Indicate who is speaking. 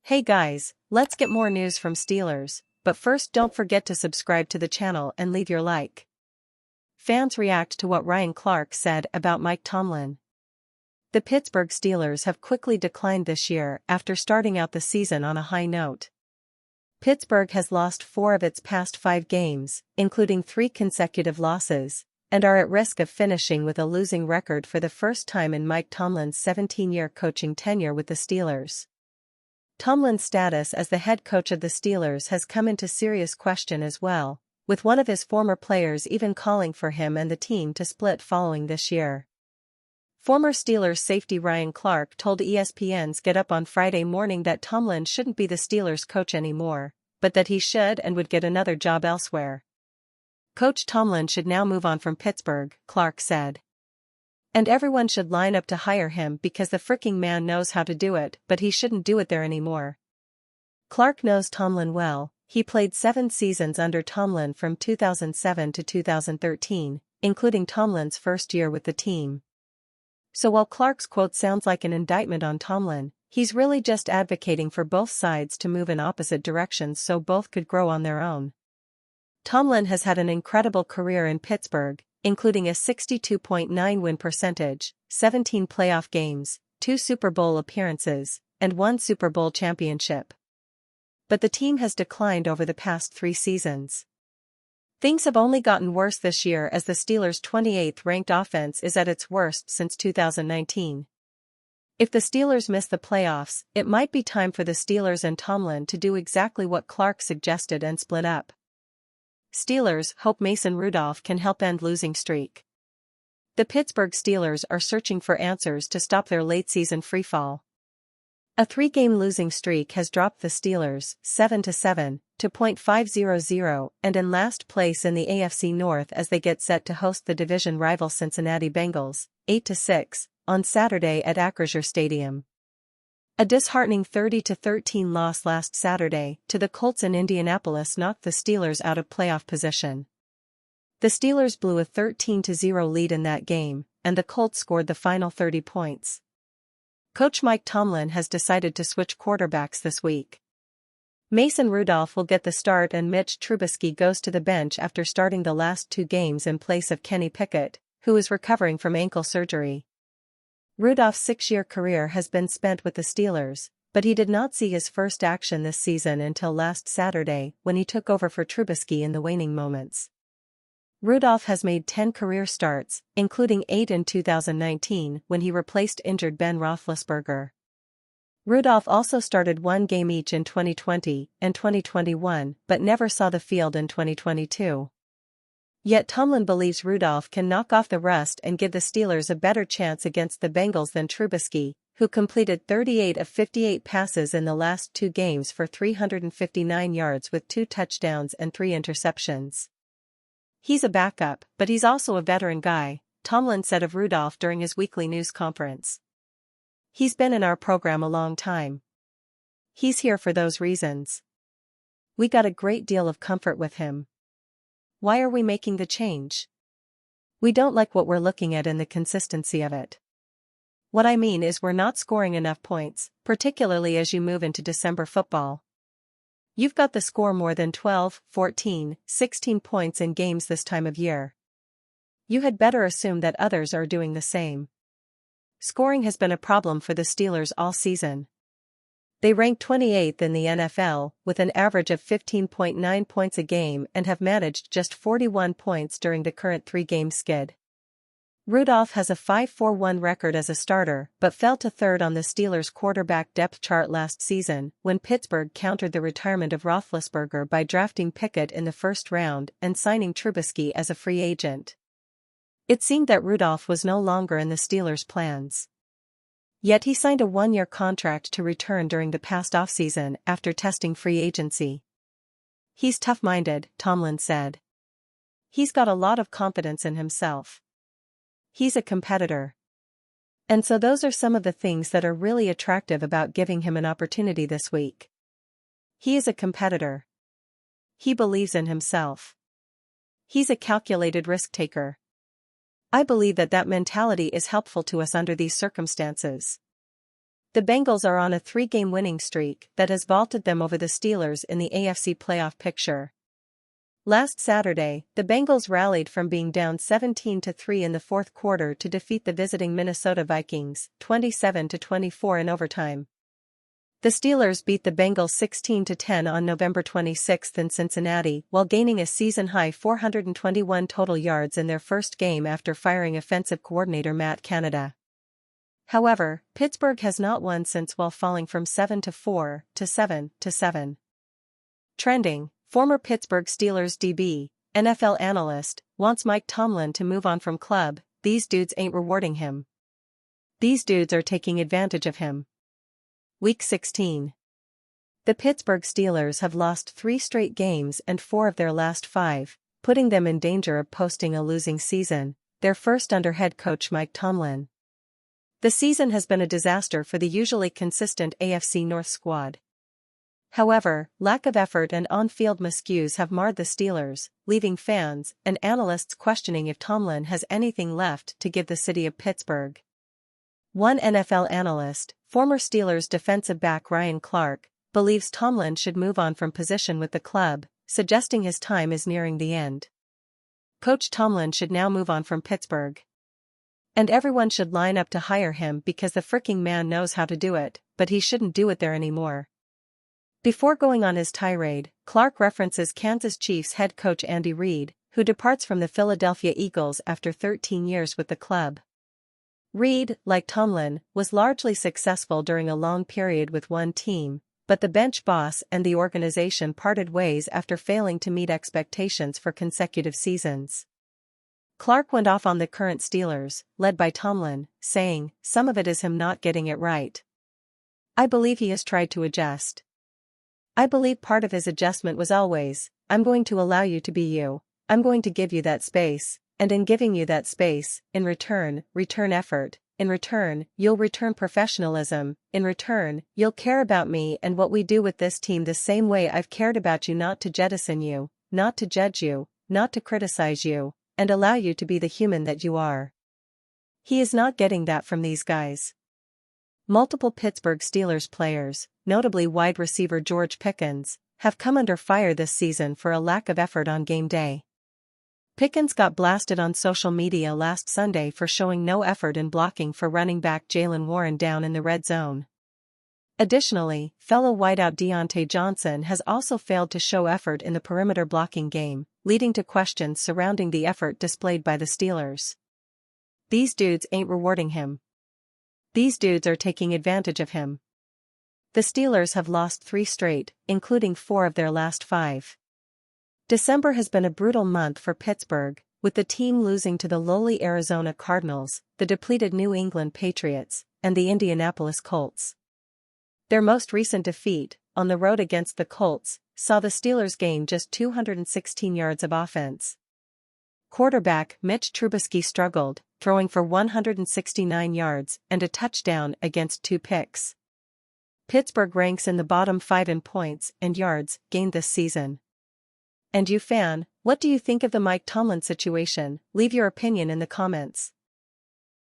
Speaker 1: Hey guys, let's get more news from Steelers, but first don't forget to subscribe to the channel and leave your like. Fans react to what Ryan Clark said about Mike Tomlin. The Pittsburgh Steelers have quickly declined this year after starting out the season on a high note. Pittsburgh has lost 4 of its past 5 games, including 3 consecutive losses, and are at risk of finishing with a losing record for the first time in Mike Tomlin's 17-year coaching tenure with the Steelers. Tomlin's status as the head coach of the Steelers has come into serious question as well, with one of his former players even calling for him and the team to split following this year. Former Steelers safety Ryan Clark told ESPN's Get Up on Friday morning that Tomlin shouldn't be the Steelers coach anymore, but that he should and would get another job elsewhere. Coach Tomlin should now move on from Pittsburgh, Clark said. And everyone should line up to hire him because the fricking man knows how to do it, but he shouldn't do it there anymore. Clark knows Tomlin well. He played 7 seasons under Tomlin from 2007 to 2013, including Tomlin's first year with the team. So while Clark's quote sounds like an indictment on Tomlin, he's really just advocating for both sides to move in opposite directions so both could grow on their own. Tomlin has had an incredible career in Pittsburgh, including a 62.9 win percentage, 17 playoff games, 2 Super Bowl appearances, and 1 Super Bowl championship. But the team has declined over the past 3 seasons. Things have only gotten worse this year as the Steelers' 28th-ranked offense is at its worst since 2019. If the Steelers miss the playoffs, it might be time for the Steelers and Tomlin to do exactly what Clark suggested and split up. Steelers hope Mason Rudolph can help end losing streak. The Pittsburgh Steelers are searching for answers to stop their late-season freefall. A 3-game losing streak has dropped the Steelers 7-7 to .500 and in last place in the AFC North as they get set to host the division rival Cincinnati Bengals 8-6 on Saturday at Acrisure Stadium. A disheartening 30-13 loss last Saturday to the Colts in Indianapolis knocked the Steelers out of playoff position. The Steelers blew a 13-0 lead in that game, and the Colts scored the final 30 points. Coach Mike Tomlin has decided to switch quarterbacks this week. Mason Rudolph will get the start and Mitch Trubisky goes to the bench after starting the last 2 games in place of Kenny Pickett, who is recovering from ankle surgery. Rudolph's 6-year career has been spent with the Steelers, but he did not see his first action this season until last Saturday when he took over for Trubisky in the waning moments. Rudolph has made 10 career starts, including 8 in 2019 when he replaced injured Ben Roethlisberger. Rudolph also started 1 game each in 2020 and 2021 but never saw the field in 2022. Yet Tomlin believes Rudolph can knock off the rust and give the Steelers a better chance against the Bengals than Trubisky, who completed 38 of 58 passes in the last 2 games for 359 yards with 2 touchdowns and 3 interceptions. He's a backup, but he's also a veteran guy, Tomlin said of Rudolph during his weekly news conference. He's been in our program a long time. He's here for those reasons. We got a great deal of comfort with him. Why are we making the change? We don't like what we're looking at in the consistency of it. What I mean is we're not scoring enough points, particularly as you move into December football. You've got to score more than 12, 14, 16 points in games this time of year. You had better assume that others are doing the same. Scoring has been a problem for the Steelers all season. They rank 28th in the NFL, with an average of 15.9 points a game and have managed just 41 points during the current 3-game skid. Rudolph has a 5-4-1 record as a starter but fell to 3rd on the Steelers' quarterback depth chart last season when Pittsburgh countered the retirement of Roethlisberger by drafting Pickett in the first round and signing Trubisky as a free agent. It seemed that Rudolph was no longer in the Steelers' plans. Yet he signed a 1-year contract to return during the past offseason after testing free agency. He's tough-minded, Tomlin said. He's got a lot of confidence in himself. He's a competitor. And so those are some of the things that are really attractive about giving him an opportunity this week. He is a competitor. He believes in himself. He's a calculated risk-taker. I believe that mentality is helpful to us under these circumstances. The Bengals are on a 3-game winning streak that has vaulted them over the Steelers in the AFC playoff picture. Last Saturday, the Bengals rallied from being down 17-3 in the fourth quarter to defeat the visiting Minnesota Vikings, 27-24 in overtime. The Steelers beat the Bengals 16-10 on November 26 in Cincinnati while gaining a season-high 421 total yards in their first game after firing offensive coordinator Matt Canada. However, Pittsburgh has not won since while falling from 7-4 to 7-7. Trending, former Pittsburgh Steelers DB, NFL analyst, wants Mike Tomlin to move on from club. These dudes ain't rewarding him. These dudes are taking advantage of him. Week 16. The Pittsburgh Steelers have lost 3 straight games and 4 of their last 5, putting them in danger of posting a losing season, their first under head coach Mike Tomlin. The season has been a disaster for the usually consistent AFC North squad. However, lack of effort and on-field miscues have marred the Steelers, leaving fans and analysts questioning if Tomlin has anything left to give the city of Pittsburgh. One NFL analyst, former Steelers defensive back Ryan Clark, believes Tomlin should move on from position with the club, suggesting his time is nearing the end. Coach Tomlin should now move on from Pittsburgh. And everyone should line up to hire him because the fricking man knows how to do it, but he shouldn't do it there anymore. Before going on his tirade, Clark references Kansas Chiefs head coach Andy Reid, who departs from the Philadelphia Eagles after 13 years with the club. Reid, like Tomlin, was largely successful during a long period with one team, but the bench boss and the organization parted ways after failing to meet expectations for consecutive seasons. Clark went off on the current Steelers, led by Tomlin, saying, "Some of it is him not getting it right. I believe he has tried to adjust. I believe part of his adjustment was always, I'm going to allow you to be you, I'm going to give you that space, and in giving you that space, in return effort, in return, you'll return professionalism, in return, you'll care about me and what we do with this team the same way I've cared about you, not to jettison you, not to judge you, not to criticize you, and allow you to be the human that you are." He is not getting that from these guys. Multiple Pittsburgh Steelers players, notably wide receiver George Pickens, have come under fire this season for a lack of effort on game day. Pickens got blasted on social media last Sunday for showing no effort in blocking for running back Jaylen Warren down in the red zone. Additionally, fellow wideout Deontay Johnson has also failed to show effort in the perimeter blocking game, leading to questions surrounding the effort displayed by the Steelers. These dudes ain't rewarding him. These dudes are taking advantage of him. The Steelers have lost 3 straight, including 4 of their last 5. December has been a brutal month for Pittsburgh, with the team losing to the lowly Arizona Cardinals, the depleted New England Patriots, and the Indianapolis Colts. Their most recent defeat, on the road against the Colts, saw the Steelers gain just 216 yards of offense. Quarterback Mitch Trubisky struggled, throwing for 169 yards and a touchdown against 2 picks. Pittsburgh ranks in the bottom 5 in points and yards gained this season. And you fan, what do you think of the Mike Tomlin situation? Leave your opinion in the comments.